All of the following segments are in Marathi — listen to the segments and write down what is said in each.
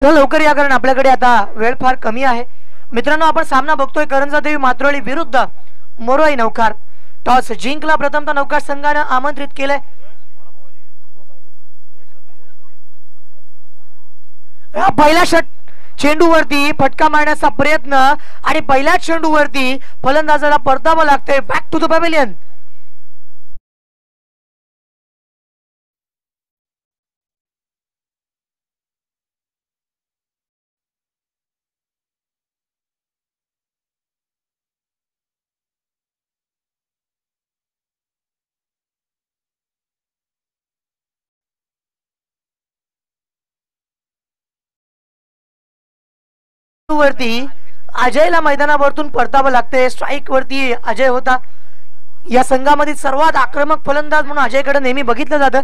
तर लवकर या, कारण आपल्याकडे आता वेळ फार कमी आहे. मित्रांनो, आपण सामना बघतोय करंजादेवी मात्रोळी विरुद्ध मोरवाई नौकार. टॉस जिंकला प्रथमतः नौकार संघाने आमंत्रित केलंय. पहिल्या चेंडूवरती फटका मारण्याचा प्रयत्न आणि पहिल्याच चेंडूवरती फलंदाजाला परतावं लागतंय. Back to the pavilion. वरती अजयला मैदानावरतून परतावं लागतंय. स्ट्राईक वरती अजय होता. या संघामध्ये सर्वात आक्रमक फलंदाज म्हणून अजयकडे नेहमी बघितलं जातं.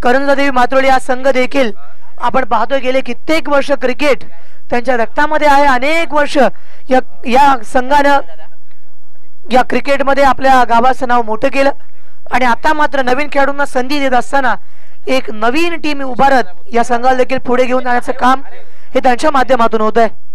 करंजादेवी मात्रोळी हा संघ देखील आपण पाहतोय गेले कित्येक वर्ष क्रिकेट त्यांच्या रक्तामध्ये आहे. अनेक वर्ष या संघानं या क्रिकेटमध्ये आपल्या गावाचं नाव मोठं केलं आणि आता मात्र नवीन खेळाडूंना संधी देत असताना एक नवीन टीम उभारत या संघाला देखील पुढे घेऊन जाण्याचं काम हे त्यांच्या माध्यमातून होत आहे.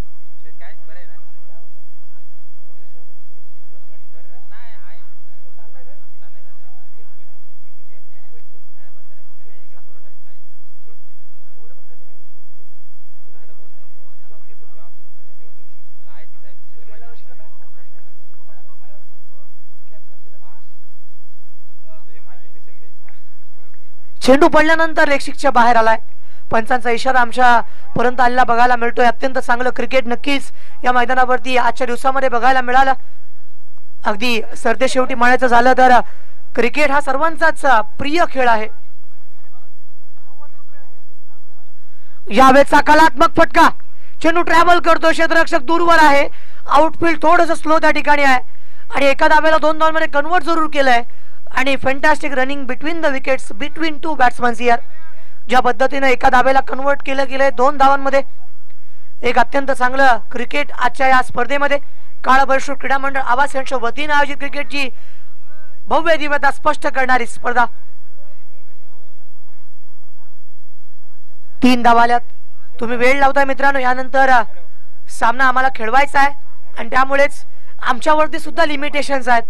चेंडू पडल्यानंतर रेक्षिकच्या बाहेर आलाय. पंचांचा इशारा आमच्या पर्यंत आलेला बघायला मिळतोय. अत्यंत चांगलं क्रिकेट नक्कीच या मैदानावरती आजच्या दिवसामध्ये बघायला मिळालं. अगदी सरते शेवटी म्हणायचं झालं तर क्रिकेट हा सर्वांचाच प्रिय खेळ आहे. यावेळेचा कलात्मक फटका. चेंडू ट्रॅव्हल करतो. क्षेत्ररक्षक दूरवर आहे. आउटफील्ड थोडंसं स्लो त्या ठिकाणी आहे आणि एका धावेला 2 धावांमध्ये कन्वर्ट जरूर केलंय आणि fantastic running between the wickets between two batsmans here. ज्या पद्धतीने एका धावेला कन्वर्ट केलं गेलंय 2 धावांमध्ये. एक अत्यंत चांगलं क्रिकेट आजच्या या स्पर्धेमध्ये काळभैरव क्रीडा मंडळ आवास यांच्या वतीने आयोजित क्रिकेटची भव्य दिव्यता स्पष्ट करणारी स्पर्धा. 3 धावा आल्यात. तुम्ही वेळ लावताय मित्रांनो. यानंतर सामना आम्हाला खेळवायचा आहे आणि त्यामुळेच आमच्यावरती सुद्धा लिमिटेशन्स आहेत.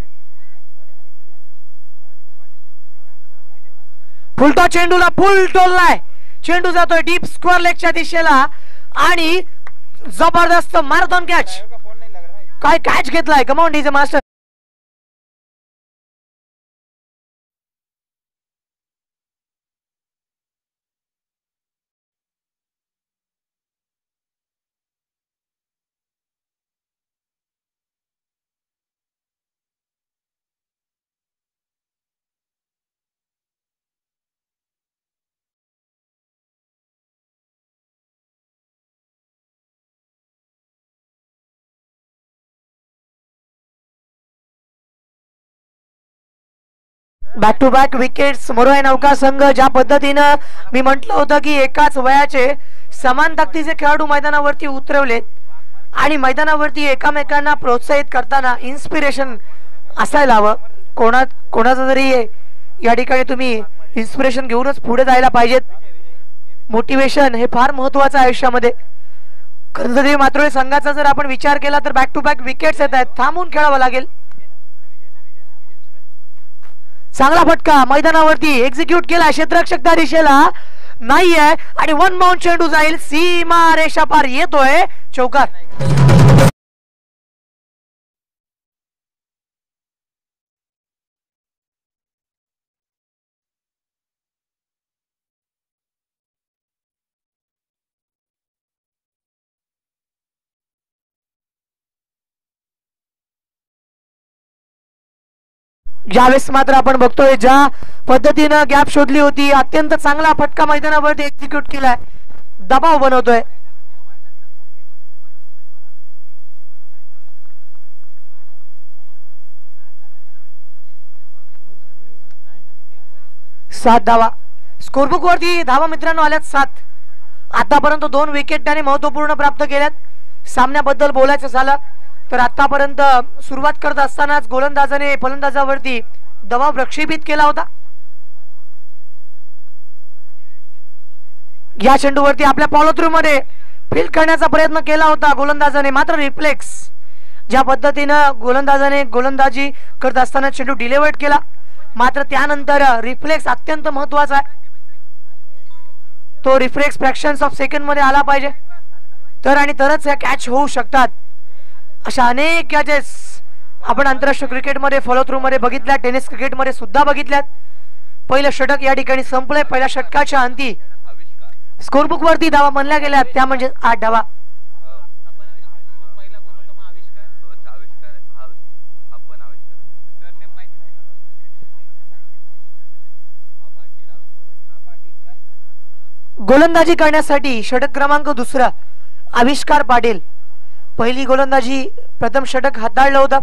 फुलटॉ चेंडूला फुल टोललाय. चेंडू जातोय डीप स्क्वेअर लेगच्या दिशेला आणि जबरदस्त मॅरेथॉन कॅच. काय कॅच घेतलाय. Come on DJ master. Back to back wickets. मोरवाई नौका संघ ज्या पद्धतीनं मी म्हटलं होतं की एकाच वयाचे समान ताकदीचे खेळाडू मैदानावरती उतरवलेत आणि मैदानावरती एकामेकांना प्रोत्साहित करताना इन्स्पिरेशन असायला हवं. कोणाचं जरी या ठिकाणी तुम्ही इन्स्पिरेशन घेऊनच पुढे जायला पाहिजेत. मोटिवेशन हे फार महत्वाचं आहे आयुष्यामध्ये. करंजादेवी मात्रोळी संघाचा जर आपण विचार केला तर बॅक टू बॅक विकेट्स येत आहेत. थांबून खेळावं लागेल. चांगला फटका मैदानावरती एक्झिक्यूट केला. क्षेत्ररक्षक त्या दिशेला नाहीये आणि 1 बाउंड चेंडू जाईल. सीमा रेषा पार येतोय. चौकार. ज्यावेळेस मात्र आपण बघतोय ज्या पद्धतीनं गॅप शोधली होती. अत्यंत चांगला फटका मैदानावरती एक्झिक्यूट केलाय. दबाव बनवतोय. सात धावा. स्कोरबुक वरती धावा मित्रांनो आल्यात 7. आतापर्यंत 2 विकेट त्याने महत्वपूर्ण प्राप्त केल्यात. सामन्याबद्दल बोलायचं झालं तर आतापर्यंत सुरुवात करत असतानाच गोलंदाजाने फलंदाजावरती दबाव प्रक्षेपित केला होता. या चेंडूवरती आपल्या फॉलो थ्रू मध्ये फील्ड करण्याचा प्रयत्न केला होता गोलंदाजाने, मात्र रिफ्लेक्स ज्या पद्धतीनं गोलंदाजी करत असताना चेंडू डिलिव्हर्ड केला, मात्र त्यानंतर रिफ्लेक्स अत्यंत महत्वाचा आहे. तो रिफ्लेक्स फ्रॅक्शन्स ऑफ सेकंड मध्ये आला पाहिजे तरच या कॅच होऊ शकतात. अशा अनेक कॅचेस आपण आंतरराष्ट्रीय क्रिकेटमध्ये फॉलो थ्रू मध्ये बघितल्या, टेनिस क्रिकेटमध्ये सुद्धा बघितल्यात. पहिलं षटक या ठिकाणी संपलंय. पहिल्या षटकाच्या अंती स्कोरबुक वरती धावा म्हणल्या गेल्या त्या म्हणजे 8 धावा. गोलंदाजी करण्यासाठी षटक क्रमांक 2 आविष्कार पाटील. पहिली गोलंदाजी प्रथम षटक हाताळलं होतं.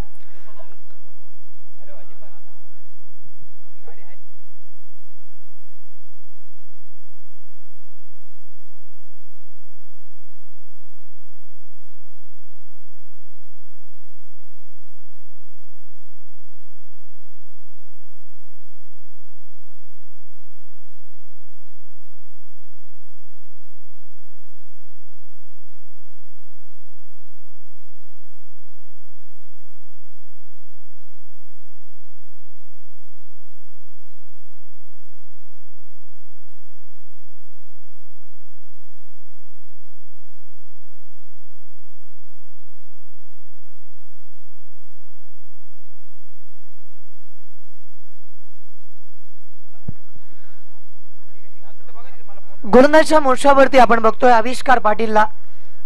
गोलंदाजीच्या मोर्चावरती आपण बघतोय आविष्कार पाटीलला.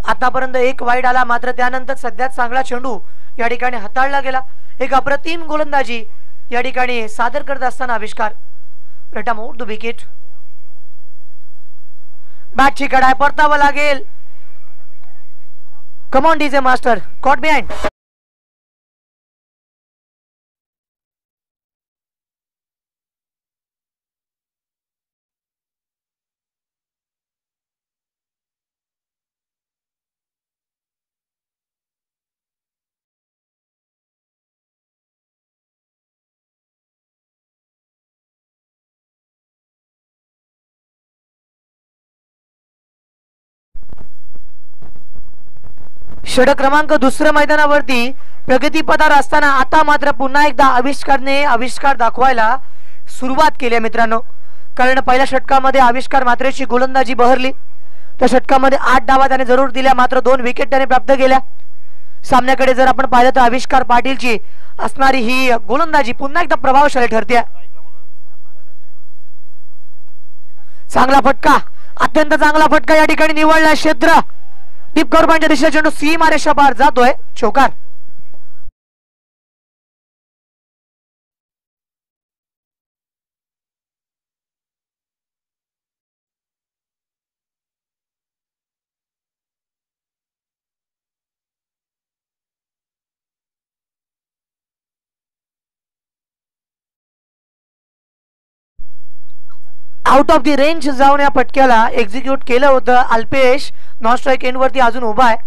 आतापर्यंत एक वाईड आला, मात्र त्यानंतर सध्या चांगला चेंडू या ठिकाणी हाताळला गेला. एक अप्रतिम गोलंदाजी या ठिकाणी सादर करत असताना आविष्कार रटा मोड द विकेट. बॅटची कडाय परतावं लागेल. कम on DJ master, caught behind. षटक क्रमांक 2 मैदानावरती प्रगतीपथावर असताना आता मात्र पुन्हा एकदा आविष्कार दाखवायला सुरुवात केली आहे मित्रांनो. कारण पहिल्या षटकामध्ये आविष्कार मात्रेची गोलंदाजी बहरली. त्या षटकामध्ये 8 धावा त्याने जरूर दिल्या, मात्र 2 विकेट त्याने प्राप्त केल्या. सामन्याकडे जर आपण पाहिलं तर आविष्कार पाटीलची असणारी ही गोलंदाजी पुन्हा एकदा प्रभावशाली ठरते. चांगला फटका, अत्यंत चांगला फटका या ठिकाणी निवडला. क्षेत्र डीप कव्हर पॉइंटच्या दिशेने चेंडू सीमा रेषा पार जातोय, चौकार. आउट ऑफ द रेंज जाऊन या फटक्याला एक्झिक्यूट केलं होतं. अल्पेश नॉन स्ट्राइक एंड वरती अजून उभा आहे.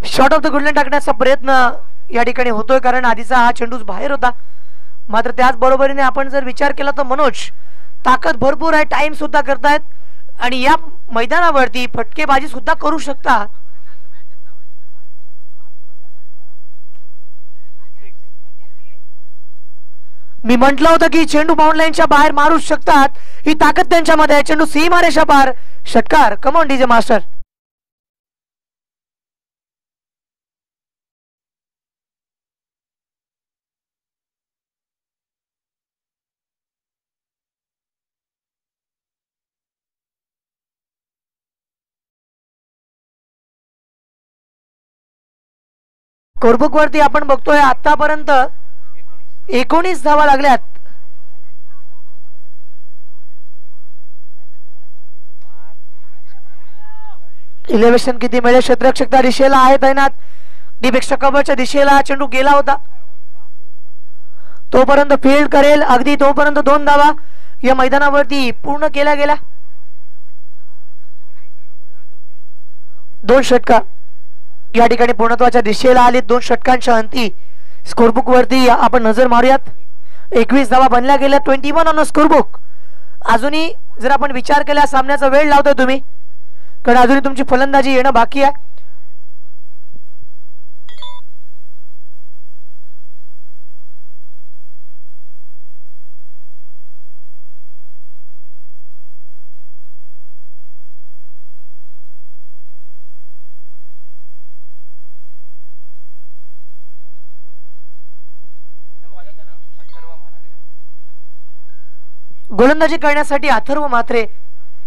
शॉर्ट ऑफ द गुडलँड टाकण्याचा प्रयत्न या ठिकाणी होतोय, कारण आधीचा हा चेंडूच बाहेर होता. मात्र त्याच बरोबरीने आपण जर विचार केला तर मनोज ताकद भरपूर आहे, टाइम सुद्धा करतायत आणि या मैदानावरती फटकेबाजी सुद्धा करू शकता. मी म्हटलं होतं की चेंडू बाउंड लाईनच्या बाहेर मारू शकतात, ही ताकद त्यांच्यामध्ये आहे. चेंडू सीमा रेषा पार, षटकार. Come on DJ master. Scorebook वरती आपण बघतोय आतापर्यंत 19 धावा लागल्यात. इलेव्हेशन किती मिळेल? क्षेत्ररक्षक त्या दिशेला आहे तैनात. डीप एक्स्ट्रा कव्हरच्या दिशेला चेंडू गेला होता, तोपर्यंत फील्ड करेल. अगदी तोपर्यंत 2 धावा या मैदानावरती पूर्ण केल्या गेल्या. 2 षटका या ठिकाणी पूर्णत्वाच्या दिशेला आली. 2 षटकांच्या अंती स्कोरबुक वरती आपण नजर मारूयात. 21 धावा बनल्या गेल्या. 21 ऑन स्कोरबुक. अजूनही जर आपण विचार केला सामन्याचा वेळ लावतोय तुम्ही, कारण अजूनही तुमची फलंदाजी येणं बाकी आहे. गोलंदाजी करण्यासाठी अथर्व म्हात्रे,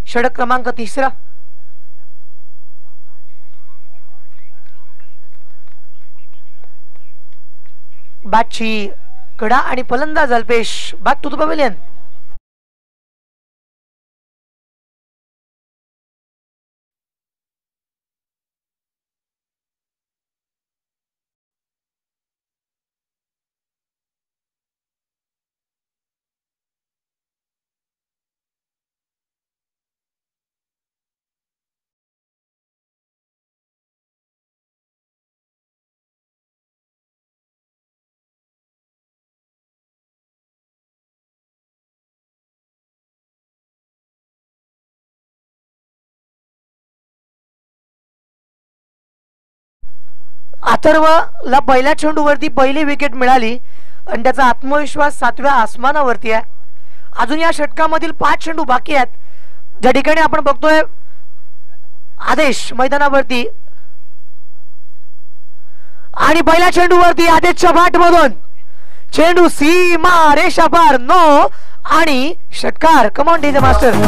षटक क्रमांक 3. बॅटची कडा आणि फलंदाज Alpesh. Back to the pavilion. अथर्वला पहिल्या चेंडूवरती पहिली विकेट मिळाली आणि त्याचा आत्मविश्वास 7व्या आसमानावरती आहे. अजून या षटकामधील 5 चेंडू बाकी आहेत, ज्या ठिकाणी आपण बघतोय आदेश मैदानावरती आणि पहिल्या चेंडूवरती आदेशच्या बॅटमधून चेंडू सीमा रेषा पार नो आणि षटकार. Come on DJ master.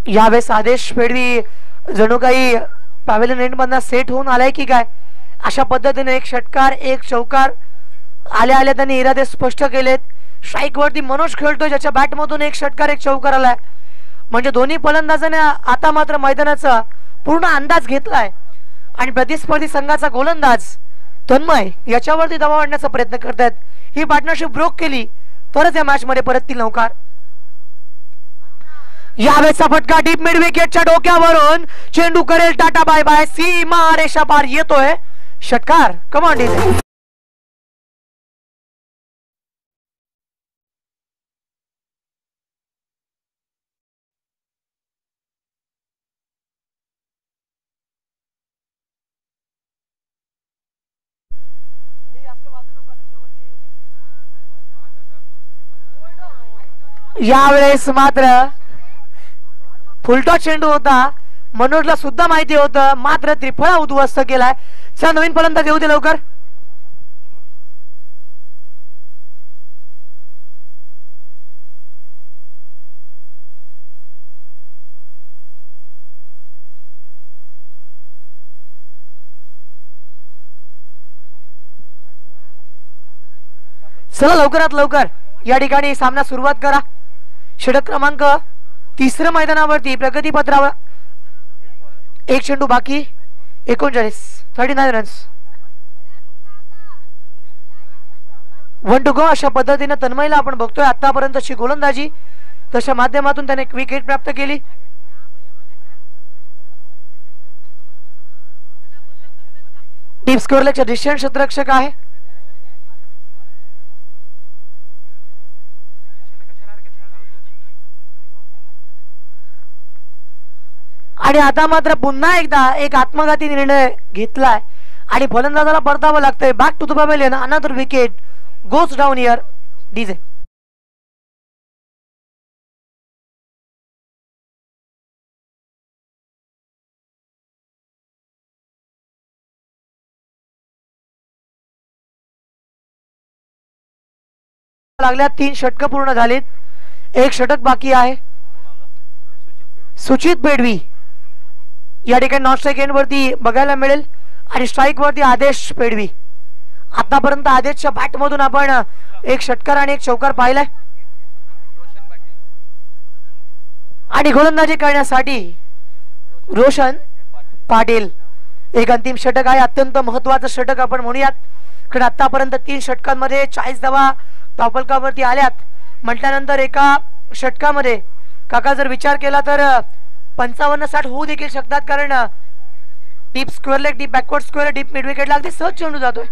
यावेळेस आदेश पेडवी जणू काही पॅव्हेलियन एंड मधनं सेट होऊन आलाय की काय, अशा पद्धतीने एक षटकार एक चौकार आल्या आल्या त्यांनी इरादे स्पष्ट केलेत. स्ट्राईक वरती मनोज खेळतोय, ज्याच्या बॅट मधून एक षटकार एक चौकार आलाय. म्हणजे दोन्ही फलंदाजाने आता मात्र मैदानाचा पूर्ण अंदाज घेतलाय आणि प्रतिस्पर्धी संघाचा गोलंदाज तन्मय याच्यावरती दबाव आणण्याचा प्रयत्न करतायत. ही पार्टनरशिप ब्रोक केली तरच या मॅच मध्ये परततील नौकार. यावेळेचा फटका डीप मिड विकेटच्या डोक्यावरून चेंडू करेल टाटा बाय बाय. सीमा रेषा पार येतोय षटकार. कमांड यावेळेस मात्र फुलटॉस चेंडू होता, मनोजला सुद्धा माहिती होतं, मात्र त्रिफळा उद्ध्वस्त केलाय. चला नवीन फलंदाज येऊ दे लवकर. चला लवकरात लवकर या ठिकाणी सामना सुरुवात करा. षटक क्रमांक 3 मैदानावरती प्रगती पत्रावर एक चेंडू बाकी, 39 रन्स. 1 टू गो अशा पद्धतीने तन्मयला आपण बघतोय आतापर्यंतची गोलंदाजी तशा माध्यमातून त्याने एक विकेट प्राप्त केली. डीप स्कोअर लेगचा डिस्टन्स क्षेत्ररक्षक आहे. आणि आता मात्र पुन्हा एकदा एक आत्मघाती निर्णय घेतलाय आणि फलंदाजाला परतावं लागतंय. Back to the pavilion. Another wicket goes down here. DJ लागल्या. 3 षटक पूर्ण झालीत. 1 षटक बाकी आहे. सुचित बेडवी या ठिकाणी नॉन स्ट्राईक एंड वरती बघायला मिळेल आणि स्ट्राईक वरती आदेश पेडवी. आतापर्यंत आदेशच्या बॅट मधून आपण 1 षटकार आणि 1 चौकार पाहिलाय. आणि गोलंदाजी करण्यासाठी रोशन पाटील. एक अंतिम षटक आहे. अत्यंत महत्वाचं षटक आपण म्हणूयात कारण आतापर्यंत 3 षटकांमध्ये 40 धावा धावफलकावरती आल्यात. म्हटल्यानंतर एका षटकामध्ये काका जर विचार केला तर 55-60 होऊ देखील शकतात कारण deep square leg, deep backward square, deep mid विकेटला अगदी सहज चेंडू जातोय.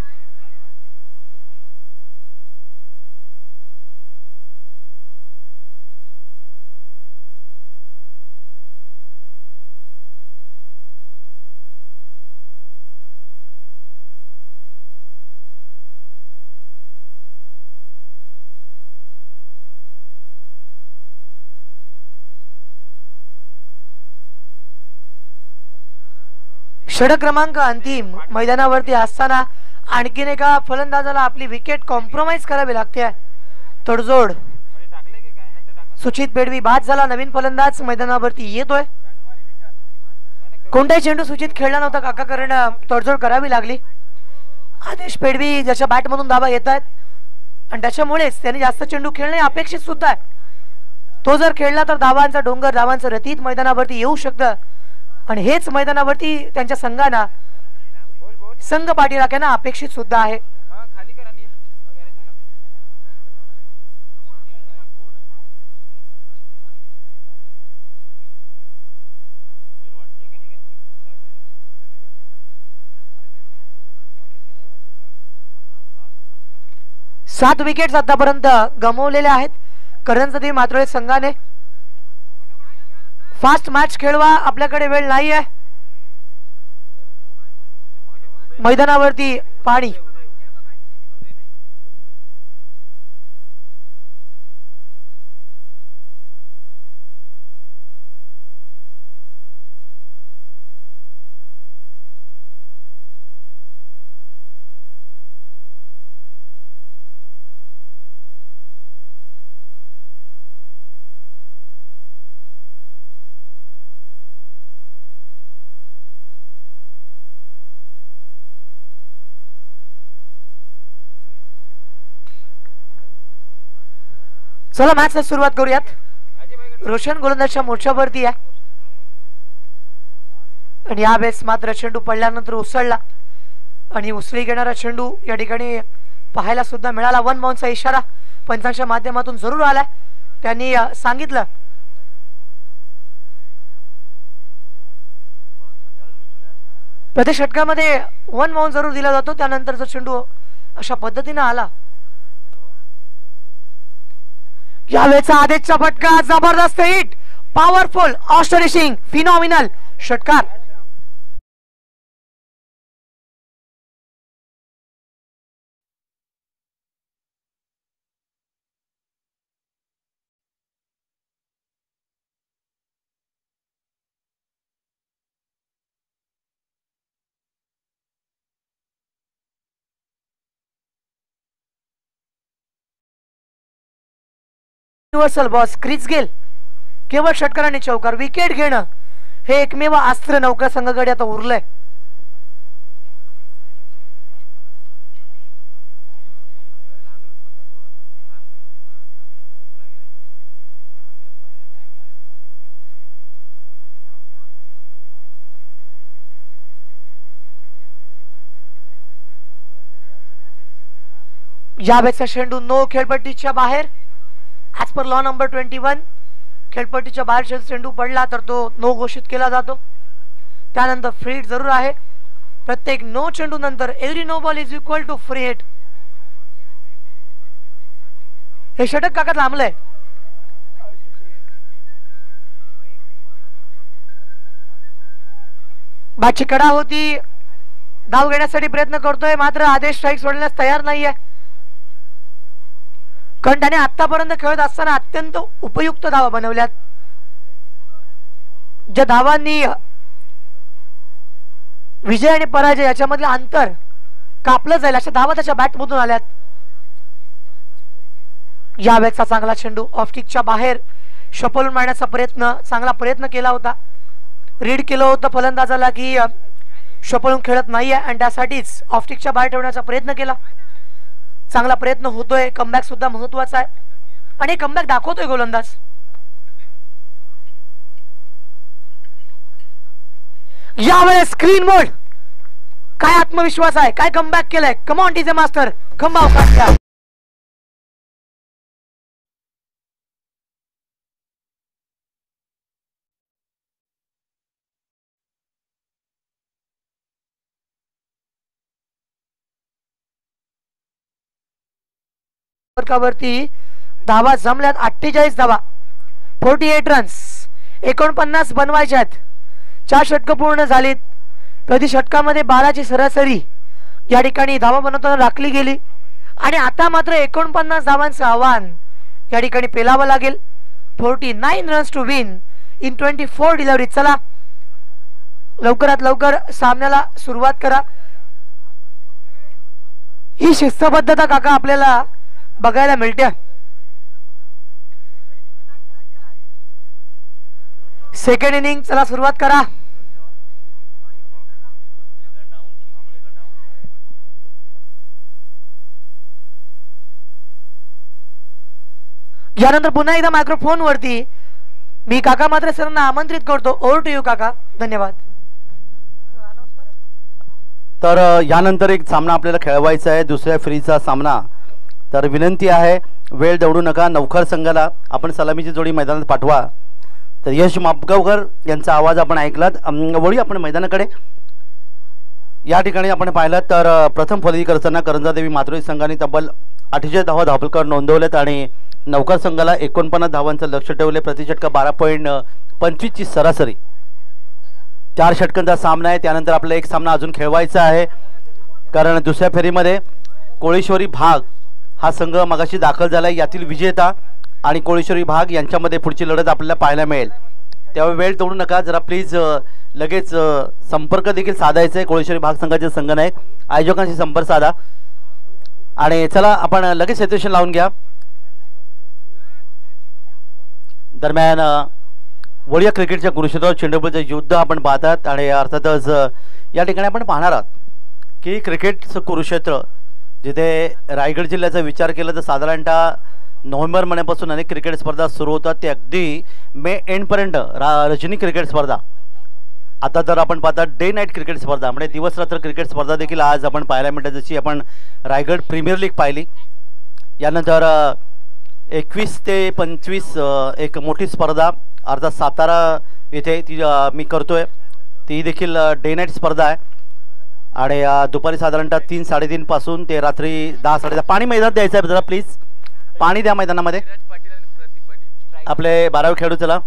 षटक क्रमांक अंतिम मैदानावरती असताना आणखीन एका फलंदाजाला आपली विकेट कॉम्प्रोमाइज करावी लागते. तडजोड सुचित बेडवी बाद झाला. नवीन फलंदाज मैदानावरती येतोय. कोणताही चेंडू सुचित खेळला नव्हता काका कारण तडजोड करावी लागली. आदेश पेडवी ज्याच्या बॅट मधून धावा येत आहेत आणि त्याच्यामुळेच त्यांनी जास्त चेंडू खेळणे अपेक्षित सुद्धा आहे. तो जर खेळला तर धावांचा डोंगर, धावांचं रतीत मैदानावरती येऊ शकतं आणि हेच मैदानावरती त्यांच्या संघाना संघ पाठीराख्यांना अपेक्षित सुद्धा आहे. सात विकेट्स आतापर्यंत गमावलेल्या आहेत करंजदेवी मात्रोळे संघाने. फास्ट मॅच खेळवा, आपल्याकडे वेळ नाही आहे. मैदानावरती पाणी. चला मॅचला सुरुवात करूयात. रोशन गोलंदाजच्या मोर्चावरती आहे आणि यावेळेस मात्र चेंडू पडल्यानंतर उसळला आणि उसळी घेणारा चेंडू या ठिकाणी पाहायला सुद्धा मिळाला. 1 बाउंसचा इशारा पंचांच्या माध्यमातून जरूर आलाय. त्यांनी सांगितलं प्रत्येक षटकामध्ये 1 बाउंस जरूर दिला जातो. त्यानंतरचा चेंडू अशा पद्धतीने आला. यावेळेचा आदेशचा फटका जबरदस्त हिट, पॉवरफुल, ऑस्टरिशिंग, फिनॉमिनल षटकार. युनिव्हर्सल बॉस क्रिस गेल केवळ षटकार आणि चौकार. विकेट घेणं हे एकमेव अस्त्र नौका संघाकडे आता उरलंय. यावेळेचा चेंडू नो खेळपट्टीच्या बाहेर. ॲज पर लॉ नंबर 21 खेळपट्टीच्या बाहेर चेंडू पडला तर तो नो घोषित केला जातो. त्यानंतर फ्री हिट जरूर आहे. प्रत्येक नो चेंडू नंतर every no ball is equal to free hit. हे षटक काका थांबलंय. बाची कडा होती, धाव घेण्यासाठी प्रयत्न करतोय मात्र आदेश स्ट्राईक सोडण्यास तयार नाहीये. कारण त्याने आतापर्यंत खेळत असताना अत्यंत उपयुक्त धावा बनवल्यात. ज्या धावांनी विजय आणि पराजय याच्यामधलं अंतर कापलं जाईल अशा धावा त्याच्या बॅटमधून आल्यात. यावेळेचा चांगला चेंडू ऑफ किकच्या बाहेर शपलून मारण्याचा प्रयत्न, चांगला प्रयत्न केला होता. रीड केलं होतं फलंदाजाला की शपलून खेळत नाहीये आणि त्यासाठीच ऑफ किकच्या बाहेर ठेवण्याचा प्रयत्न केला. चांगला प्रयत्न होतोय. कमबॅक सुद्धा महत्वाचा आहे आणि कमबॅक दाखवतोय गोलंदाज. यावेळेस स्क्रीन मोड. काय आत्मविश्वास आहे, काय कमबॅक केलाय. कम ऑन डीजे मास्टर, खंबा घ्या. वरती धावा जमल्यात 48 धावा, 48 रन्स. 49 बनवायच्यात. 4 षटक पूर्ण झालीत. प्रति षटकामध्ये 12ची सरासरी या ठिकाणी धावा बनवताना राखली गेली आणि आता मात्र 49 धावांचं आव्हान या ठिकाणी पेलावं लागेल. 49 runs to win in 24 delivery. चला लवकरात लवकर सामन्याला सुरुवात करा. ही शिस्तबद्धता काका आपल्याला बघायला मिळते. सेकंड इनिंग चला सुरुवात करा. यानंतर पुन्हा एकदा मायक्रोफोन वरती मी काका मात्र सरांना आमंत्रित करतो. ओव्हर टू यू काका. धन्यवाद. तर यानंतर एक सामना आपल्याला खेळवायचा आहे, दुसऱ्या फ्रीचा सामना. तर विनंती आहे वेळ दवडू नका. नवखर संघाला आपण सलामीची जोडी मैदानात पाठवा. तर यश मापगावकर यांचा आवाज आपण ऐकलात. वळी आपण मैदानाकडे. या ठिकाणी आपण पाहिलं तर प्रथम फलंदाजी करताना करंजादेवी मातोळी संघाने तब्बल 48 धावा धावफलकावर नोंदवल्यात आणि नवखर संघाला 49 धावांचं लक्ष ठेवले. प्रतिषटका 12.25 ची सरासरी. 4 षटकांचा सामना आहे. त्यानंतर आपल्याला एक सामना अजून खेळवायचा आहे कारण दुसऱ्या फेरीमध्ये कोळेश्वरी भाग हा संघ मगाशी दाखल झाला. यातील विजेता आणि कोळेश्वरी भाग यांच्यामध्ये पुढची लढत आपल्याला पाहायला मिळेल. त्यावेळी वेळ तोडू नका जरा प्लीज. लगेच संपर्क देखील साधायचा आहे. कोळेश्वरी भाग संघाचे संघनायक आयोजकांशी संपर्क साधा आणि चला आपण लगेच सेशन लावून घ्या. दरम्यान वडिया क्रिकेटच्या कुरुक्षेत्रावर चेंडूपळीचं युद्ध आपण पाहतात आणि अर्थातच या ठिकाणी आपण पाहणार आहात की क्रिकेटचं कुरुक्षेत्र जिथे रायगड जिल्ह्याचा विचार केला तर साधारणतः नोव्हेंबर महिन्यापासून अनेक क्रिकेट स्पर्धा सुरू होतात. ते अगदी मे एंडपर्यंत रजनी क्रिकेट स्पर्धा. आता तर आपण पाहतात डे नाईट क्रिकेट स्पर्धा म्हणजे दिवस रात्र क्रिकेट स्पर्धा देखील आज आपण पाहायला मिळतात. जशी आपण रायगड प्रीमियर लीग पाहिली. यानंतर 21 ते 25 एक मोठी स्पर्धा अर्थात सातारा येथे ती मी करतोय. ती देखील डे नाईट स्पर्धा आहे आणि दुपारी साधारणतः 3-3:30 पासून ते रात्री 10-10:30. पाणी मैदानात द्यायचं आहे जरा प्लीज. पाणी द्या मैदानामध्ये. आपले 12वे खेळाडू चला.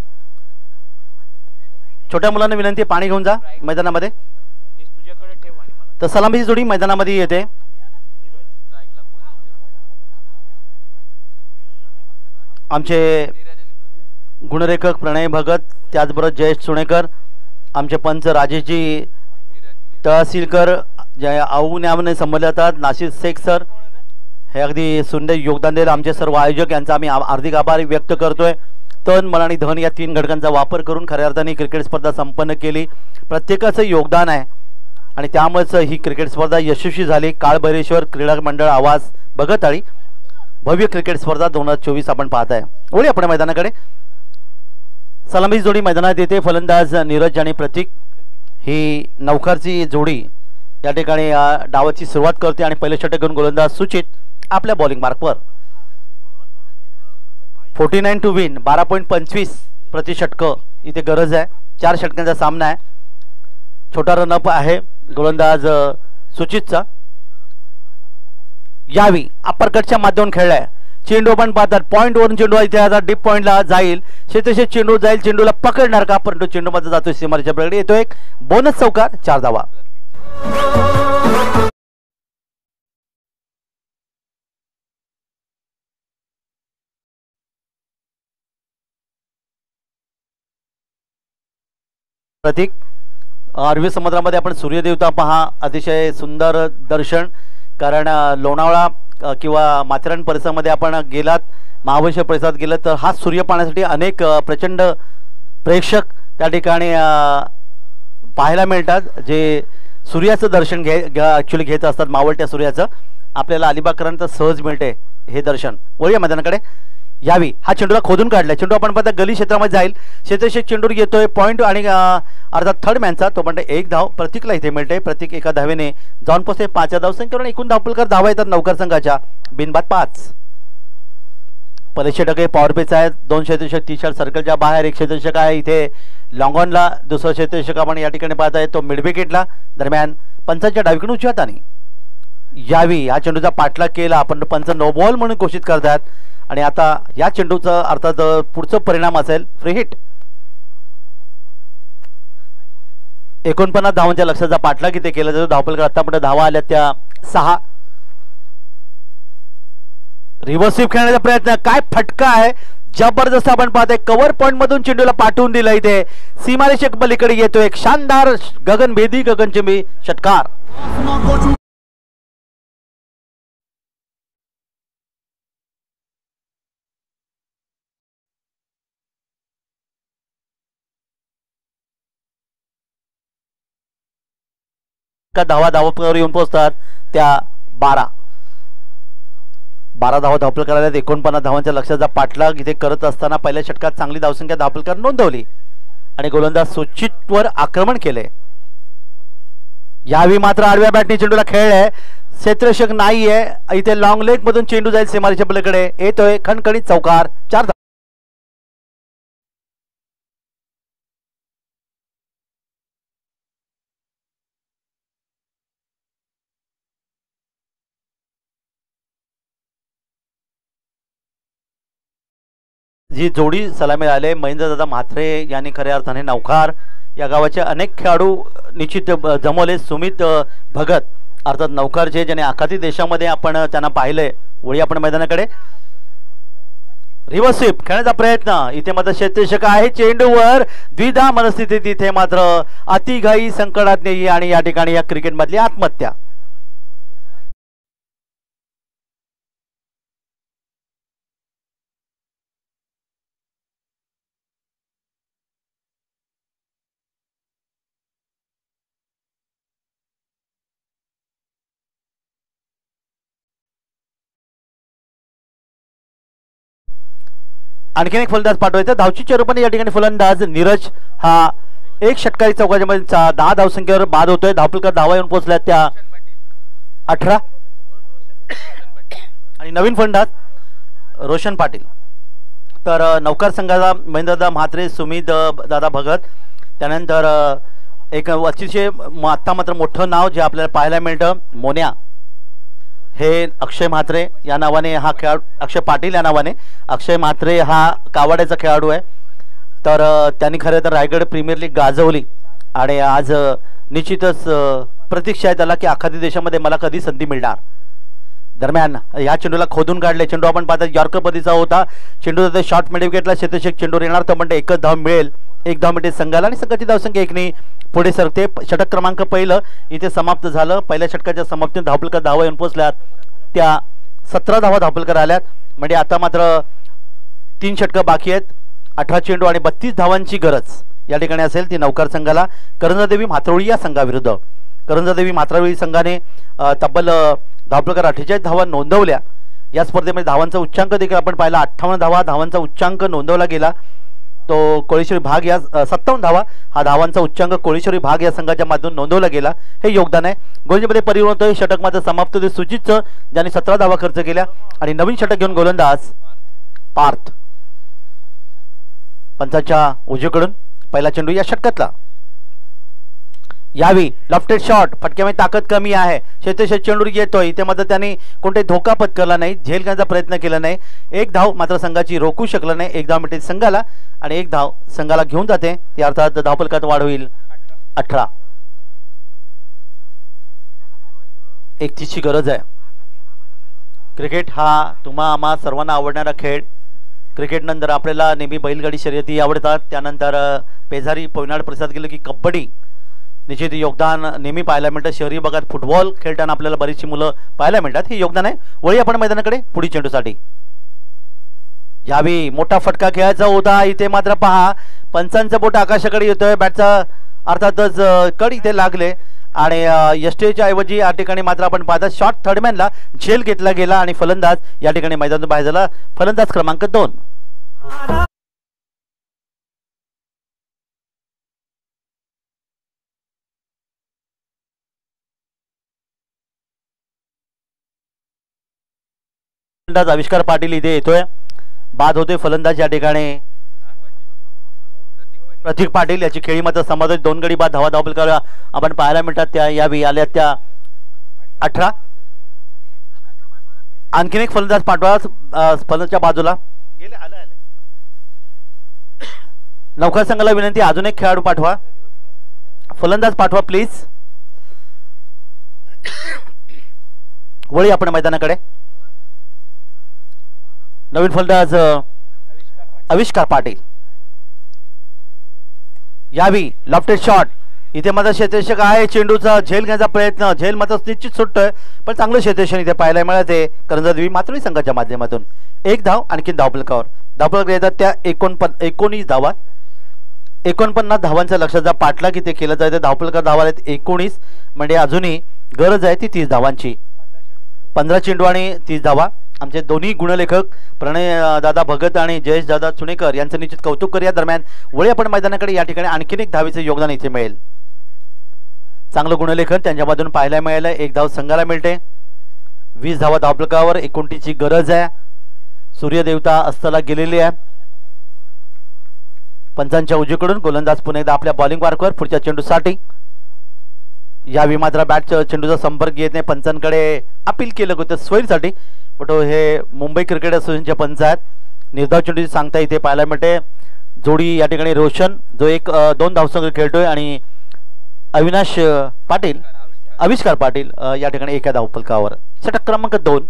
छोट्या मुलांना विनंती पाणी घेऊन जा मैदानामध्ये. तर सलामीची जोडी मैदानामध्ये येते. आमचे गुणरेखक प्रणय भगत, त्याचबरोबर जयेश सुणेकर, आमचे पंच राजेशजी तहसीलकर, जे आऊ नावाने संबोधले जातात, नाशिर शेख सर, हे अगदी सुंदर योगदान देत आमचे सर्व आयोजक यांचा आम्ही हार्दिक आभार व्यक्त करतोय. तन मन आणि धन या 3 घटकांचा वापर करून खऱ्या अर्थाने क्रिकेट स्पर्धा संपन्न केली. प्रत्येकाचं योगदान आहे आणि त्यामुळेच ही क्रिकेट स्पर्धा यशस्वी झाली. काळभैरेश्वर क्रीडा मंडळ आवाज भगताळी भव्य क्रिकेट स्पर्धा 2024 आपण पाहत आहे. ओळी आपण मैदानाकडे. सलामी जोडी मैदानात येते. फलंदाज नीरज आणि प्रतीक ही नवखरची जोडी या ठिकाणी डावाची सुरुवात करते आणि पहिले षटक घेऊन गोलंदाज सुचित आपल्या बॉलिंग मार्कवर. 49 टू विन, 12.25 प्रति षटकं इथे गरज आहे. 4 षटकांचा सामना आहे. छोटा रनअप आहे गोलंदाज सुचितचा. यावी अप्परकटच्या माध्यमातून खेळलाय. चेंडू पण पाहतात पॉइंट वरून चेंडू इथे आता डीप पॉइंटला जाईल. शेतशे चेंडू जाईल, चेंडूला पकडणार का, परंतु चेंडू मध्ये जातो सीमारेच्या पलीकडे. येतो एक बोनस चौकार, 4 धावा. प्रतीक, अरबी समुद्रामध्ये आपण सूर्यदेवता पहा, अतिशय सुंदर दर्शन. कारण लोणावळा किंवा माथेरान परिसरामध्ये आपण गेलात, महाबळेश्वर परिसरात गेलात तर हा सूर्य पाहण्यासाठी अनेक प्रचंड प्रेक्षक त्या ठिकाणी पाहायला मिळतात, जे सूर्याचं दर्शन ॲक्च्युली घेत असतात. मावळत्या सूर्याचं आपल्याला अलिबागकरांत सहज मिळते हे दर्शन. वळूया मैदानाकडे. यावी हा चेंडूला खोदून काढलाय. चेंडू आपण पाहता गली क्षेत्रामध्ये जाईल. शेतशेक चेंडूर येतोय पॉईंट आणि अर्थात थर्ड मॅनचा तो म्हणते 1 धाव प्रतीकला इथे मिळते. प्रतीक एका धावेने जाऊन पोहोचते 5 धावसंख्येवर. एकूण धावपलकर धावा येतात नौकर संघाच्या, बिनबाद 5. पहिले षटक पॉवर पेच आहेत. 2 क्षेत्ररक्षक 30 सर्कलच्या बाहेर. 1 क्षेत्ररक्षक आहे इथे लॉंगॉनला. दुसरा क्षेत्ररक्षक आपण या ठिकाणी पाहताय तो मिड विकेटला. दरम्यान पंचांच्या डावीकडून उजव्या हाताने यावी हा चेंडूचा पाठलाग केला, आपण पंच नो बॉल म्हणून घोषित करतात. आणि आता या चेंडूचं अर्थात पुढचं परिणाम असेल फ्री हिट. 49 धावांच्या लक्ष्याचा पाठलाग इथे केला जातो. धावपलकर आतापर्यंत धावा आल्या त्या 6. रिव्हर्स स्वीप खेळण्याचा प्रयत्न, काय फटका आहे जबरदस्त. आपण पाहतोय कव्हर पॉइंट मधून चेंडूला पाठवून दिला. इथे सीमारेषेक पलीकडे येतो एक शानदार गगनभेदी गगनचुंबी षटकार. धावा धावपलकावर येऊन पोहोचतात त्या 12 धावा धावपलकर आल्या. 49 धावांच्या लक्ष्याचा पाठलाग इथे करत असताना पहिल्या षटकात चांगली धावसंख्या धावपलकर नोंदवली आणि गोलंदाज सुचितवर आक्रमण केले. यावी मात्र आडव्या बॅटने चेंडूला खेळलाय. क्षेत्ररक्षक नाहीये इथे. लॉंग लेग मधून चेंडू जाईल सीमारेच्या पलीकडे. येतोय खणखणीत चौकार, 4 धावा. जी जोडी सलामी आले महेंद्रदादा म्हात्रे यांनी खऱ्या अर्थाने नौकार या गावाचे अनेक खेळाडू निश्चित जमवले. सुमित भगत अर्थात नौकारचे ज्याने आखाती देशामध्ये आपण त्यांना पाहिले. वळी आपण मैदानाकडे. रिव्हर्स स्वीप खेळण्याचा प्रयत्न इथे मात्र क्षेत्ररक्षक आहे चेंडूवर. द्विधा मनस्थितीत इथे मात्र अतिघाई संकटात नाही आणि या ठिकाणी या क्रिकेट मधली आत्महत्या. आणखीन एक फलंदाज पाठवायचा. धावचीच्या रूपाने या ठिकाणी फलंदाज नीरज हा 1 षटकारी चौकाच्या मध्ये 10 धावसंख्येवर बाद होतोय. धावपलकर धावा येऊन पोहोचल्या त्या 18 आणि नवीन फलंदाज रोशन पाटील. तर नौकार संघाचा महेंद्रदादा म्हात्रे, सुमित दादा भगत, त्यानंतर एक अतिशय आत्ता मात्र मोठं नाव जे आपल्याला पाहायला मिळतं मोन्या हे अक्षय म्हात्रे या नावाने हा खेळाडू. अक्षय पाटील या नावाने. अक्षय म्हात्रे हा कावाड्याचा खेळाडू आहे. तर त्यांनी खरं तर रायगड प्रीमियर लीग गाजवली आणि आज निश्चितच प्रतीक्षा आहे त्याला की आखाती देशामध्ये मला कधी संधी मिळणार. दरम्यान या चेंडूला खोदून काढले. चेंडू आपण पाहता यॉर्कर पद्धतीचा होता. चेंडू जाते शॉर्ट मिड विकेटला. क्षेत्ररक्षक चेंडूवर येणार तर म्हणते 1 धाव मिळेल. 1 धाव मिळते संघाला आणि संघाची धावसंख्या 1ने पुढे सरते. षटक क्रमांक पहिलं इथे समाप्त झालं. पहिल्या षटकाच्या समाप्तीत धावपलकर धावा येऊन पोहोचल्यात त्या 17 धावा धावपलकर आल्यात. म्हणजे आता मात्र 3 षटकं बाकी आहेत. 18 चेंडू आणि 32 धावांची गरज या ठिकाणी असेल ती नौकार संघाला. करंजादेवी म्हात्रोळी या संघाविरुद्ध. करंजादेवी म्हात्रोळी संघाने तब्बल धावपलकर 48 धावा नोंदवल्या. या स्पर्धेमध्ये धावांचा उच्चांक देखील आपण पाहिला. 58 धावांचा उच्चांक नोंदवला गेला. तो कोळीश्वरी भाग या 57 धावा हा धावांचा उच्चांक कोळीश्वरी भाग या संघाच्या माध्यमातून नोंदवला गेला. हे योगदान आहे. गोलंदाजीमध्ये परिवर्तन होतोय. षटक मात्र समाप्त होते सुजितचं, ज्यांनी 17 धावा खर्च केल्या आणि नवीन षटक घेऊन गोलंदाज पार्थ. पंचांच्या उजवीकडून पहिला चेंडू या षटकातला. यावी लॉफ्टेड शॉट, फटक्यामध्ये ताकद कमी आहे. शेतेश चेंडू येतोय. इथे मात्र त्यांनी कोणते धोका पत्करला नाही, झेल घेण्याचा प्रयत्न केला नाही. एक धाव मात्र संघाची रोखू शकलं नाही. एक धाव मिळते संघाला आणि एक धाव संघाला घेऊन जाते. ती अर्थात धावफलकात वाढ होईल 18. 31ची गरज आहे. क्रिकेट हा तुम्हा आम्हा सर्वांना आवडणारा खेळ. क्रिकेट नंतर आपल्याला नेहमी बैलगाडी शर्यती आवडतात. त्यानंतर पेजारी पोयनाड प्रसाद गेलं की कबड्डी निश्चित योगदान नेहमी पाहायला मिळतं. शहरी भागात फुटबॉल खेळताना आपल्याला बरीचशी मुलं पाहायला मिळतात. हे योगदान आहे. वळी आपण मैदानाकडे पुढील चेंडूसाठी. यावी मोठा फटका खेळायचा होता. इथे मात्र पहा पंचांचा बोट आकाशाकडे येतोय. बॅटचा अर्थातच कड इथे लागले आणि यष्टेच्या ऐवजी या ठिकाणी मात्र आपण पाहता शॉर्ट थर्डमॅनला झेल घेतला गेला आणि फलंदाज या ठिकाणी मैदानातून बाहेर झाला. फलंदाज क्रमांक 2. आविष्कार पाटील इथे येतोय. बाद होते फलंदाज या ठिकाणी प्रतीक पाटील. याची खेळी मात्र समाधान 2 गडी बाद धावा धावपल आपण पाहायला मिळतात. त्या यावी आल्या त्या 18. आणखीन एक फलंदाज पाठवा फलंदाजच्या बाजूला गेले. आले नौका संघाला विनंती अजून एक खेळाडू पाठवा. फलंदाज पाठवा प्लीज. वळी आपण मैदानाकडे. नवीन फलंदाज आविष्कार पाटील. यावी लॉफ्टेड शॉट. इथे मात्र क्षेत्ररक्षक आहे. चेंडूचा झेल घेण्याचा प्रयत्न. झेल मात्र निश्चित सुटतोय पण चांगलं क्षेत्ररक्षण इथे पाहायला मिळते करंजदेवी मातृ संघाच्या माध्यमातून. एक धाव आणखी धावफलकावर. धावफलक येतात त्या 19 धावा. 49 धावांच्या लक्षाचा पाठलाग इथे केला जायचं. धावफलकावर धावा आहेत 19 म्हणजे अजूनही गरज आहे ती 30 धावांची. 15 चेंडू आणि 30 धावा. आमचे दोन्ही गुणलेखक प्रणय दादा भगत आणि जयेश दादा चुणेकर यांचं निश्चित कौतुक करूया. दरम्यान वळी आपण मैदानाकडे. या ठिकाणी आणखीन एक धावेचे योगदान इथे मिळेल. चांगलं गुणलेखन त्यांच्यामधून पाहायला मिळालं. एक धाव संघाला मिळते. 20 धावा धावफलकावर. 29ची गरज आहे. सूर्यदेवता अस्ताला गेलेली आहे. पंचांच्या उजवीकडून गोलंदाज पुन्हा एकदा आपल्या बॉलिंग मार्कवर पुढच्या चेंडूसाठी. यावेळी मात्र बॅट चेंडूचा संपर्क येत नाही. पंचांकडे अपील केलं होतं स्वैरसाठी पण हे मुंबई क्रिकेट असोसिएशनचे पंच आहेत. निर्धाव चेंडूची सांगता इथे पाहायला मिळते. जोडी या ठिकाणी रोशन जो 2 धावसंघ खेळतोय आणि अविनाश पाटील आविष्कार पाटील या ठिकाणी एका धावफलकावर. षटक क्रमांक 2.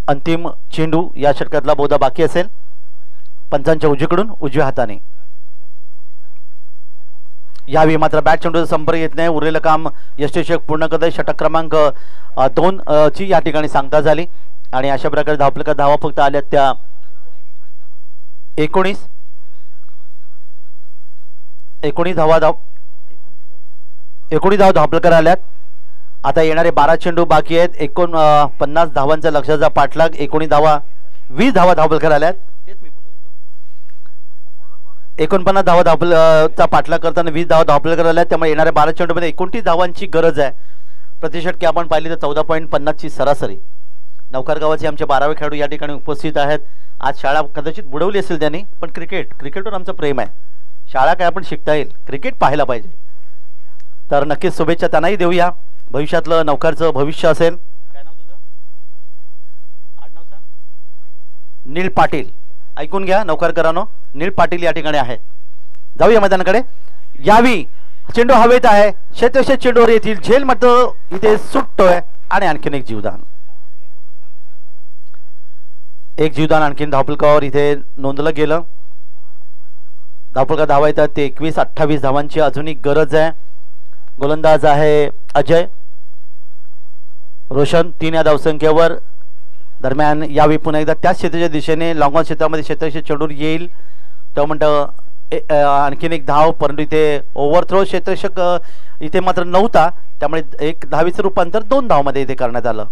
अंतिम चेंडू या षटकातला बहुधा बाकी असेल. पंचांच्या उजवीकडून उजव्या हाताने. यावेळी मात्र बॅट चेंडूचा संपर्क येत नाही. उरलेलं काम यष्टेशक पूर्ण करत आहे. षटक क्रमांक 2 ची या ठिकाणी सांगता झाली आणि अशा प्रकारे धावफलकात धावा फक्त आल्या त्या 19 धावा धावफलकात आल्यात. आता येणारे 12 चेंडू बाकी आहेत. 49 धावांचा लक्षाचा पाठलाग. 19 धावा 20 धावा धावफलकात आल्यात. 49 धावा धावफलकाचा पाठलाग करताना 20 धावा धावफलकात आल्यात. त्यामुळे येणाऱ्या 12 चेंडूमध्ये 29 धावांची गरज आहे. प्रतिषटके आपण पाहिली तर 14.50 ची सरासरी. नौकार गावाचे आमचे 12वे खेळाडू या ठिकाणी उपस्थित आहेत. आज शाळा कदाचित बुडवली असेल त्यांनी पण क्रिकेटवर आमचं प्रेम आहे. शाळा काय आपण शिकता येईल, क्रिकेट पाहायला पाहिजे. तर नक्कीच शुभेच्छा त्यांनाही देऊया. भविष्यातलं नौकारचं भविष्य असेल. काय नाव तुझं? आडनाव सांग. नील पाटील. ऐकून घ्या नौकारकरांनो, नील पाटील या ठिकाणी आहे. जाऊया मैदानाकडे. यावी चेंडू हवेत आहे. क्षेत्रक्षेत्र चेंडूवर येतील. झेल मात्र इथे सुटतोय आणि आणखीन एक जीवदान. एक जीवदान आणखीन धावफलकावर इथे नोंदलं गेलं. धावफलकात धावा येतात ते 21-28 धावांची अजूनही गरज आहे. गोलंदाज आहे अजय. रोशन 3 या धावसंख्येवर. दरम्यान यावेळी पुन्हा एकदा त्याच क्षेत्राच्या दिशेने लॉंगॉन क्षेत्रामध्ये क्षेत्रक्षेत्र चेंडूर येईल. तो म्हणतं आणखीन एक धाव परंतु इथे ओव्हरथ्रो क्षेत्ररक्षक इथे मात्र नव्हता. त्यामुळे एक धावीचं रूपांतर 2 धावमध्ये इथे करण्यात आलं.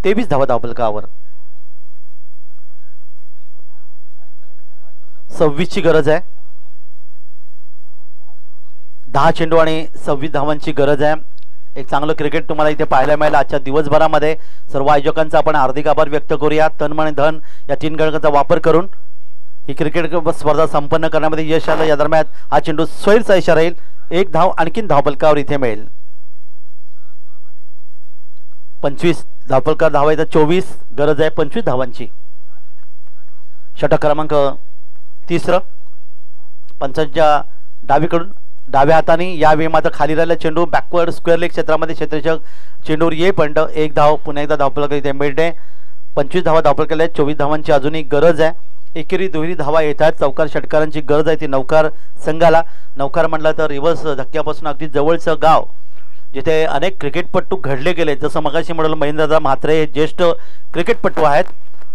23 धावा धावफलकावर. 26 ची गरज आहे. 10 चेंडू आणि 26 धावांची गरज आहे. एक चांगलं क्रिकेट तुम्हाला इथे पाहायला मिळेल आजच्या दिवसभरामध्ये. सर्व आयोजकांचा आपण हार्दिक आभार व्यक्त करूया. तन आणि धन या 3 घटकांचा वापर करून ही क्रिकेट स्पर्धा संपन्न करण्यामध्ये यश आलं. या दरम्यान हा चेंडू स्वैरचा इशारा राहील. 1 धाव आणखीन धावफलकावर इथे मिळेल. 25 धावफलकार धावायचा 24 गरज आहे 25 धावांची. षटक क्रमांक 3 पंचांच्या डावीकडून डाव्या हाताने यावेळी मात्र खाली राहिला चेंडू बॅकवर्ड स्क्वेअर लेग क्षेत्रामध्ये क्षेत्ररक्षक चेंडूवर येईपर्यंत 1 धाव पुन्हा एकदा धावफलक इथे मिळते. 25 धावा धावफलक केल्या. 24 धावांची अजूनही गरज आहे. एकेरी दुहेरी धावा येत आहेत. चौकार षटकारांची गरज आहे ती नौकार संघाला. नौकार म्हटलं तर रिव्हर्स धक्क्यापासून अगदी जवळचं गाव जिथे अनेक क्रिकेटपटू घडले गेले. जसं मगाशी म्हणाल महेंद्रदा म्हात्रे हे ज्येष्ठ क्रिकेटपटू आहेत.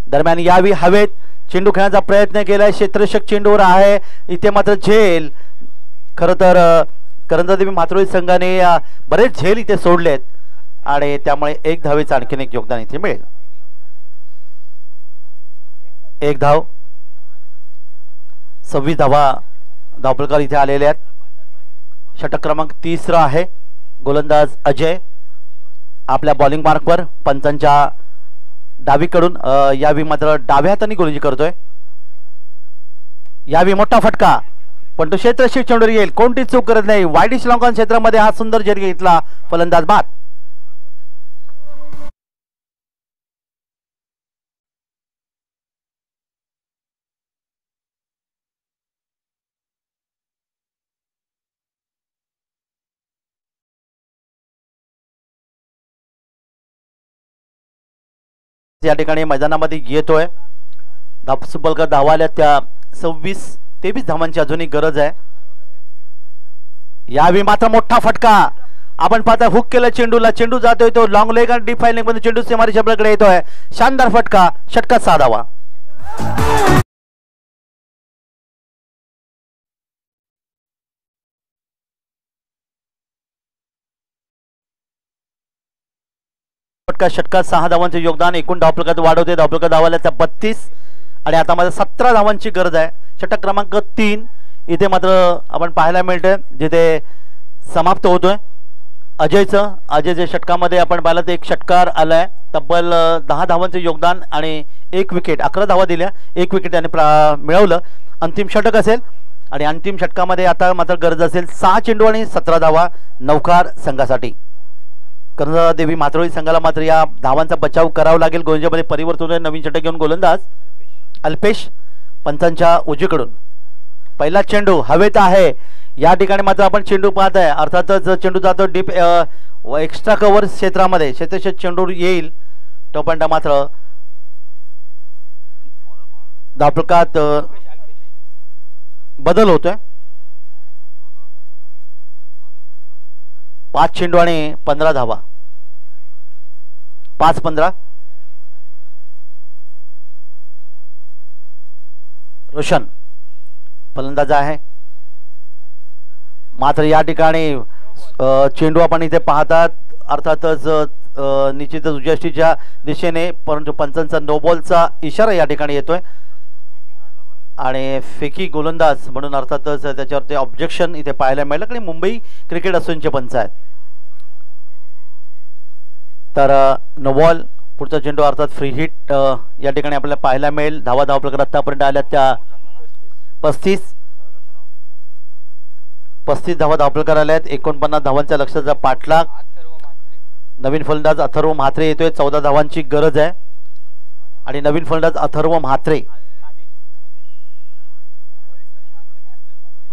दरम्यान यावी हवेत चेंडू खेळण्याचा प्रयत्न केलाय. क्षेत्ररक्षक चेंडूवर आहे. इथे मात्र झेल. खरं तर करंजादेवी मात्रोळी संघाने बरेच झेल इथे सोडलेत आणि त्यामुळे 1 धावेचं आणखीन एक योगदान इथे मिळेल. 1 धाव 26 धावा धावफलकार इथे आलेले आहेत. षटक क्रमांक 3 आहे. गोलंदाज अजय आपल्या बॉलिंग मार्कवर पंचांच्या डावीकडून यावी मात्र डाव्या हाताने गोलंदाजी करतोय. यावी मोठा फटका पण तो क्षेत्ररक्षक चेंडूवर येईल. कोणती चूक करत नाही. वाईडिश लॉंगॉन क्षेत्रामध्ये हा सुंदर झेल घेतला फलंदाज बाद. या ठिकाणी मैदानामध्ये येतोय. धावफलकार धावा आल्या त्या 26-23 धावांची अजूनही गरज आहे. यावेळी मात्र मोठा फटका आपण पाहता. हुक केलं चेंडूला. चेंडू जातोय तो लॉंग लेग आणि डीप फाईन लेग मध्ये चेंडू सीमारी शब्दाकडे येतोय. शानदार फटका. षटकात 6 धावा. षटकात 6 धावांचे योगदान. एकूण धावफलकात वाढवते. धावफलकात धावायला 32 आणि आता मात्र 17 धावांची गरज आहे. षटक क्रमांक 3 इथे मात्र आपण पाहायला मिळतंय जिथे समाप्त होतोय. अजयच्या षटकामध्ये आपण पाहिलं तर 1 षटकार आलाय. तब्बल 10 धावांचे योगदान आणि 1 विकेट. 11 धावा दिल्या. 1 विकेट त्याने मिळवलं. अंतिम षटक असेल आणि अंतिम षटकामध्ये आता मात्र गरज असेल 6 चेंडू आणि 17 धावा नौकार संघासाठी. करंजादेवी मात्रोळी संघाला मात्र या धावांचा बचाव करावा लागेल. गोलंदाजीमध्ये परिवर्तन आहे. नवीन षटक घेऊन गोलंदाज अल्पेश पंचांच्या उजवीकडून. पहिला चेंडू हवेत आहे. या ठिकाणी मात्र आपण चेंडू पाहत आहे. अर्थातच चेंडू जातो डीप एक्स्ट्रा कव्हर क्षेत्रामध्ये. क्षेत्ररक्षक चेंडू येईल. तोपर्यंत मात्र धावफलकात बदल होतोय. 5 चेंडू आणि 15 धावा. 5-15. रोशन फलंदाज आहे. मात्र या ठिकाणी चेंडू आपण इथे पाहतात. अर्थातच निश्चितच उजष्टीच्या दिशेने परंतु पंचांचा नो बॉलचा इशारा या ठिकाणी येतोय आणि फेकी गोलंदाज म्हणून अर्थातच त्याच्यावरती ऑब्जेक्शन इथे पाहायला मिळालं. आणि मुंबई क्रिकेट असोसिएशनचे पंच आहेत. तर नो बॉल. पुढचा चेंडू अर्थात फ्री हिट या ठिकाणी आपल्याला पाहायला मिळेल. धावा धावफलकात आतापर्यंत आल्या त्या 35 धावा धावफलकार आल्यात. 49 धावांच्या लक्ष्याचा पाठलाग. नवीन फलंदाज अथर्व म्हात्रे येतोय. 14 धावांची गरज आहे आणि नवीन फलंदाज अथर्व म्हात्रे.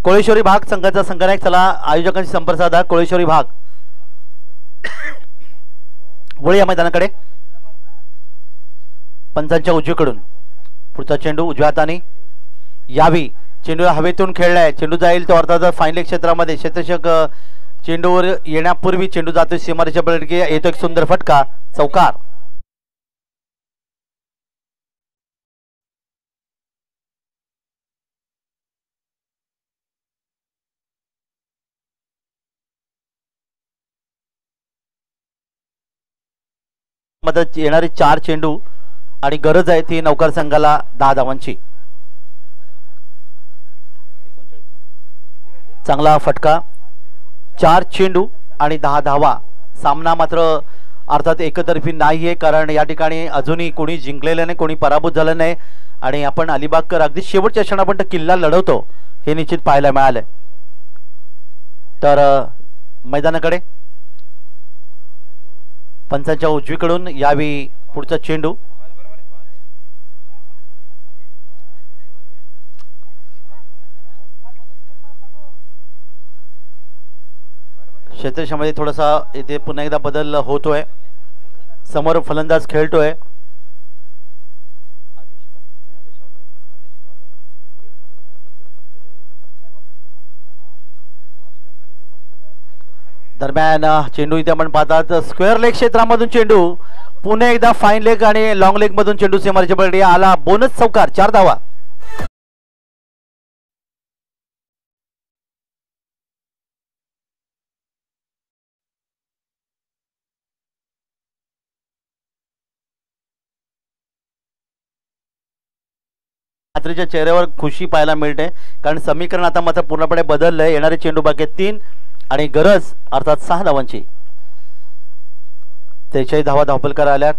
कोळेश्वरी भाग संघाचा संघनायक. चला आयोजकांशी संपर्क साधा. कोळेश्वरी भाग वळी या मैदानाकडे. पंचांच्या उजवीकडून पुढचा चेंडू उजव्या हाताने यावी. चेंडू हवेतून खेळलाय. चेंडू जाईल तो अर्थात फाईन लेग क्षेत्रामध्ये. क्षेत्ररक्षक चेंडूवर येण्यापूर्वी चेंडू जातोय सीमारेषा पलटकी. येतो एक सुंदर फटका. चौकार. मदत येणारी 4 चेंडू आणि गरज आहे ती नौकार संघाला 10 धावांची. चांगला फटका, 4 चेंडू आणि 10 धावा. सामना मात्र अर्थात एकतर्फी नाही आहे, कारण या ठिकाणी अजूनही कोणी जिंकलेलं नाही, कोणी पराभूत झालं नाही आणि आपण अलिबागकर अगदी शेवटच्या क्षणापर्यंत किल्ला लढवतो हे निश्चित पाहायला मिळालंय. तर मैदानाकडे पंचांच्या उजवीकडून यावी पुढचा चेंडू. क्षेत्रक्षेत्रामध्ये थोडासा इथे पुन्हा एकदा बदल होतोय. समोर फलंदाज खेळतोय. दरम्यान चेंडू इथे आपण पाहतात स्क्वेअर लेग क्षेत्रामधून चेंडू, पुन्हा एकदा फाईन लेग आणि लॉंग लेग मधून चेंडू सीमारेषेच्या पलीकडे आला. बोनस चौकार, 4 धावा. मात्रेच्या चेहऱ्यावर खुशी पाहायला मिळते, कारण समीकरण आता मात्र पूर्णपणे बदललंय. येणारे चेंडू बाकी 3 आणि गरज अर्थात 6 धावांची. 43 धावा धावपलकर आल्यात.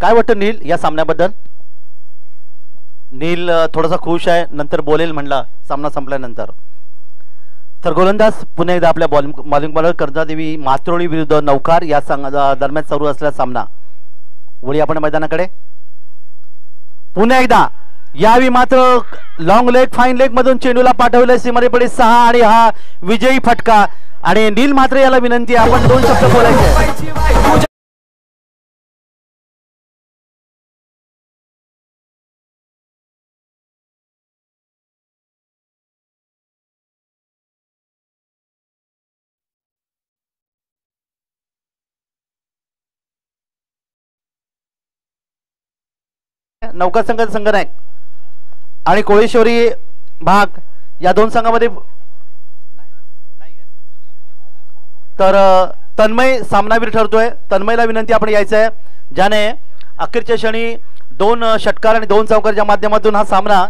काय वाटतं नील या सामन्याबद्दल? नील थोडासा खुश आहे, नंतर बोलेल म्हणला सामना संपल्यानंतर. तर गोलंदाज पुन्हा एकदा आपल्या बॉलिंग बॉलर कर्जादेवी मात्रोळी विरुद्ध नौकार या दरम्यान सुरू असलेला सामना. वळी आपण मैदानाकडे. पुन्हा एकदा यावी मात्र लॉंग लेग फाईन लेग मधून चेंडूला पाठवले सीमारेपुढे 6 आणि हा विजयी फटका. आणि नील मात्र याला विनंती आहे आपण 2 शब्द बोलायचे. नौका संघाचा संघनायक आणि कोळेश्वरी भाग या 2 संघामध्ये. तर तन्मय सामनावीर ठरतोय. तन्मयला विनंती आपण यायचं आहे, ज्याने अखेरच्या क्षणी 2 षटकार आणि 2 चौकारच्या माध्यमातून हा सामना